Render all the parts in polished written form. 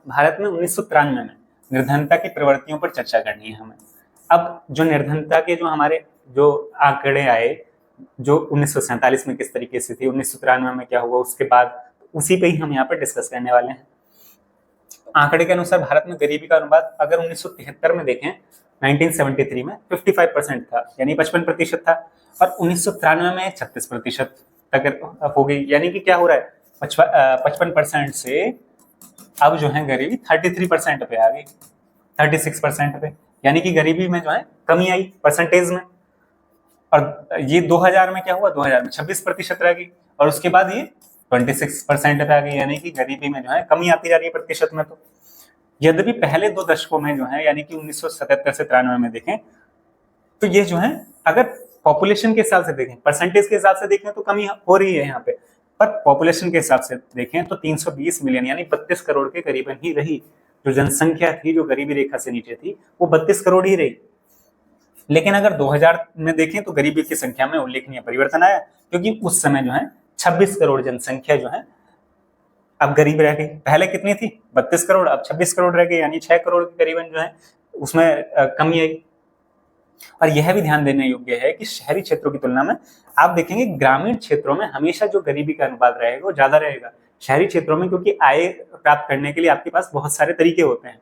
भारत में 1993 में निर्धनता की प्रवृत्तियों पर चर्चा करनी है हमें। अब जो निर्धनता के जो हमारे जो आंकड़े आए, जो 1947 में किस तरीके से थी, 1993 में क्या हुआ उसके बाद, उसी पे ही हम यहाँ पर डिस्कस करने वाले हैं। आंकड़े के अनुसार भारत में गरीबी का अनुपात अगर 1973 में देखें, 1973 में 55% था, यानी 55% था, और 1993 में 36% तक हो गई। यानी कि क्या हो रहा है, 55% से अब जो है गरीबी 33% पे आ गई, 36% पे, यानी कि गरीबी में जो है कमी आई परसेंटेज में। और ये 2000 में क्या हुआ, 2000 में 26% रह गई, और उसके बाद ये 26% पे आ गई, यानी कि गरीबी में जो है कमी आती जा रही है प्रतिशत में। तो यद्यपि पहले 2 दशकों में जो है, यानी कि 1977 से 93 में देखें, तो ये जो है अगर पॉपुलेशन के हिसाब से देखें, परसेंटेज के हिसाब से देखें तो कमी हो रही है यहाँ पे, पर पॉपुलेशन के हिसाब से देखें तो 320 मिलियन यानी 32 करोड़ के करीबन ही रही। जो जनसंख्या थी जो गरीबी रेखा से नीचे थी वो 32 करोड़ ही रही। लेकिन अगर 2000 में देखें तो गरीबी की संख्या में उल्लेखनीय परिवर्तन आया, क्योंकि उस समय जो है 26 करोड़ जनसंख्या जो है अब गरीब रह गई। पहले कितनी थी, 32 करोड़, अब 26 करोड़ रह गई, यानी 6 करोड़ के करीबन जो है उसमें कमी आई। और यह भी ध्यान देने योग्य है कि शहरी क्षेत्रों की तुलना में आप देखेंगे ग्रामीण क्षेत्रों में हमेशा जो गरीबी का अनुपात रहेगा वो ज्यादा रहेगा शहरी क्षेत्रों में, क्योंकि आय प्राप्त करने के लिए आपके पास बहुत सारे तरीके होते हैं।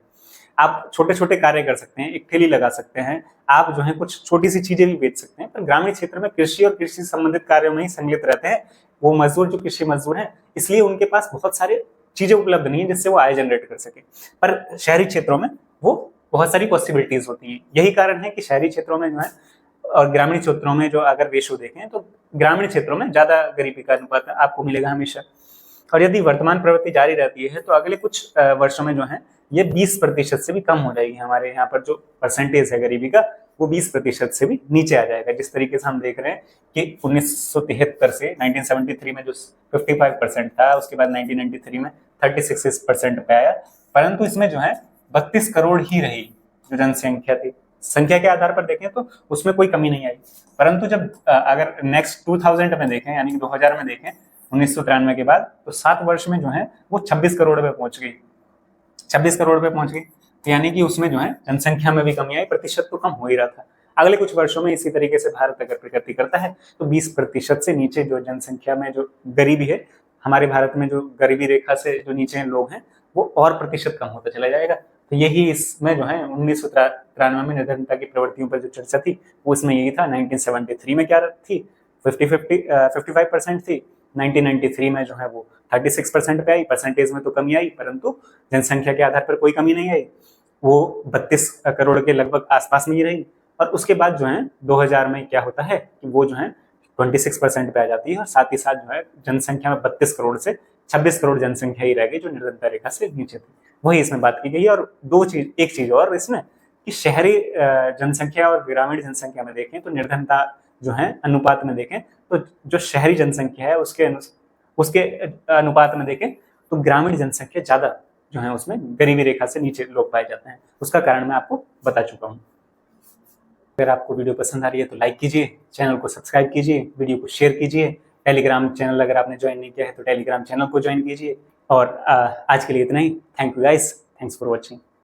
आप छोटे छोटे कार्य कर सकते हैं, एक ठेली लगा सकते हैं, आप जो है कुछ छोटी सी चीजें भी बेच सकते हैं। पर ग्रामीण क्षेत्र में कृषि और कृषि संबंधित कार्यों में ही संलिप्त रहते हैं वो मजदूर, जो कृषि मजदूर हैं, इसलिए उनके पास बहुत सारे चीजें उपलब्ध नहीं है जिससे वो आय जनरेट कर सके। पर शहरी क्षेत्रों में वो बहुत सारी पॉसिबिलिटीज होती हैं। यही कारण है कि शहरी क्षेत्रों में जो है और ग्रामीण क्षेत्रों में जो अगर रेशो देखें तो ग्रामीण क्षेत्रों में ज्यादा गरीबी का अनुपात आपको मिलेगा हमेशा। और यदि वर्तमान प्रवृत्ति जारी रहती है तो अगले कुछ वर्षों में जो है ये 20% से भी कम हो जाएगी। हमारे यहाँ पर जो परसेंटेज है गरीबी का वो 20% से भी नीचे आ जाएगा। जिस तरीके से हम देख रहे हैं कि 1973 से 1973 में जो 55% था, उसके बाद 1993 में 36% पे आया, परंतु इसमें जो है 32 करोड़ ही रही जो जनसंख्या थी। संख्या के आधार पर देखें तो उसमें कोई कमी नहीं आई। परंतु जब अगर नेक्स्ट 2000 में देखें, यानी 2000 में देखें 1993 के बाद, तो 7 वर्ष में जो है वो 26 करोड़ पे पहुंच गई, 26 करोड़ पे पहुंच गई। तो यानी कि उसमें जो है जनसंख्या में भी कमी आई, प्रतिशत तो कम हो ही रहा था। अगले कुछ वर्षों में इसी तरीके से भारत अगर प्रगति करता है तो 20% से नीचे जो जनसंख्या में जो गरीबी है, हमारे भारत में जो गरीबी रेखा से जो नीचे लोग हैं वो और प्रतिशत कम होता चला जाएगा। तो यही इसमें जो है 1993 में निर्धनता की प्रवृत्तियों पर जो चर्चा थी वो इसमें यही था। 1973 में क्या थी, 55% थी, 1993 में जो है वो 36% पे आई, परसेंटेज में तो कमी आई परंतु जनसंख्या के आधार पर कोई कमी नहीं आई, वो 32 करोड़ के लगभग आसपास में ही रही। और उसके बाद जो है 2000 में क्या होता है कि वो जो है 26% पे आ जाती है, और साथ ही साथ जो है जनसंख्या में 32 करोड़ से 26 करोड़ जनसंख्या ही रह गई जो निर्धनता रेखा से नीचे थी। वही इसमें बात की गई है। और एक चीज और इसमें कि शहरी जनसंख्या और ग्रामीण जनसंख्या में देखें तो निर्धनता जो है अनुपात में देखें तो जो शहरी जनसंख्या है उसके अनुपात में देखें तो ग्रामीण जनसंख्या ज्यादा जो है उसमें गरीबी रेखा से नीचे लोग पाए जाते हैं। उसका कारण मैं आपको बता चुका हूँ। अगर आपको वीडियो पसंद आ रही है तो लाइक कीजिए, चैनल को सब्सक्राइब कीजिए, वीडियो को शेयर कीजिए। टेलीग्राम चैनल अगर आपने ज्वाइन नहीं किया है तो टेलीग्राम चैनल को ज्वाइन कीजिए। और आज के लिए इतना ही। Thank you guys, thanks for watching.